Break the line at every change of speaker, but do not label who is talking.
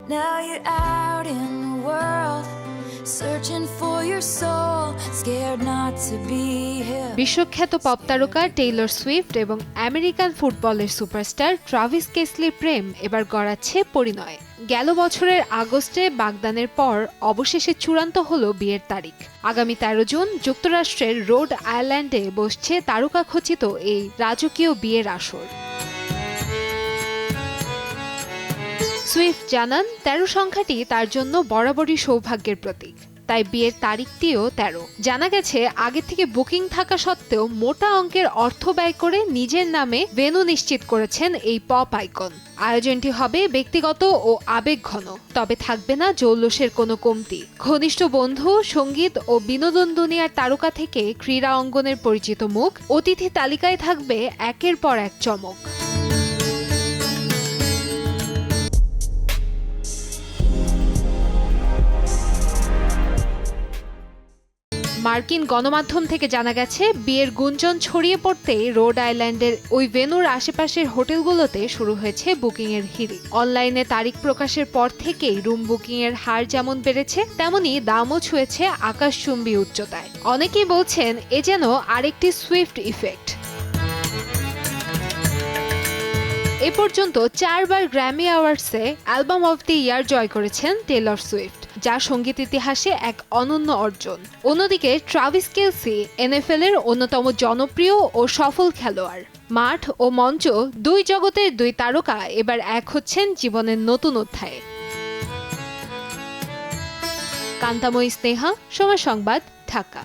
Now you're out in the world, searching for your soul, scared not to be here.
বিশ্বখ্যাত pop তারকা Taylor Swift এবং American ফুটবলের superstar Travis কেসলির প্রেম এবার গড়াচ্ছে পরিণয়ে। গেল বছরের আগস্টে বাগদানের পর অবশেষে চূড়ান্ত হলো বিয়ের তারিখ। আগামী 13 জুন যুক্তরাষ্ট্রের রোড আইল্যান্ডে বসছে তারকাখচিত এই রাজকীয় বিয়ের আসর। সুইফট জানান 13 সংখ্যাটি তার জন্য বরাবরই সৌভাগ্যের প্রতীক, তাই বিয়ের তারিখটিও 13। জানা গেছে আগে থেকে বুকিং থাকা সত্ত্বেও মোটা অঙ্কের অর্থ ব্যয় করে নিজের নামে ভেন্যু নিশ্চিত করেছেন এই পপ আইকন। আয়োজনটি হবে ব্যক্তিগত ও আবেগঘন, তবে থাকবে না জৌলুসের কোনো কমতি। ঘনিষ্ঠ বন্ধু, সঙ্গীত ও বিনোদন দুনিয়ার তারকা থেকে ক্রীড়া অঙ্গনের পরিচিত মুখ, অতিথি তালিকায় থাকবে একের পর এক চমক। মার্কিন গণমাধ্যম থেকে জানা গেছে বিয়ের গুঞ্জন ছড়িয়ে পড়তেই রোড আইল্যান্ডের ওই ভেন্যুর আশেপাশের হোটেলগুলোতে শুরু হয়েছে বুকিংয়ের হিড়িক। অনলাইনে তারিখ প্রকাশের পর থেকেই রুম বুকিংয়ের হার যেমন বেড়েছে, তেমনি দামও ছুঁয়েছে আকাশচুম্বী উচ্চতায়। অনেকেই বলছেন এ যেন আরেকটি সুইফট ইফেক্ট। এ পর্যন্ত 4 বার গ্র্যামি অ্যাওয়ার্ডসে অ্যালবাম অফ দ্য ইয়ার জয় করেছেন টেলর সুইফট, যা সঙ্গীত ইতিহাসে এক অনন্য অর্জন। অন্যদিকে ট্রাভিস কেলসি NFL এর অন্যতম জনপ্রিয় ও সফল খেলোয়াড়। মাঠ ও মঞ্চ দুই জগতের দুই তারকা এবার এক হচ্ছেন জীবনের নতুন অধ্যায়ে। কান্তাময়ী স্নেহা, সময় সংবাদ, ঢাকা।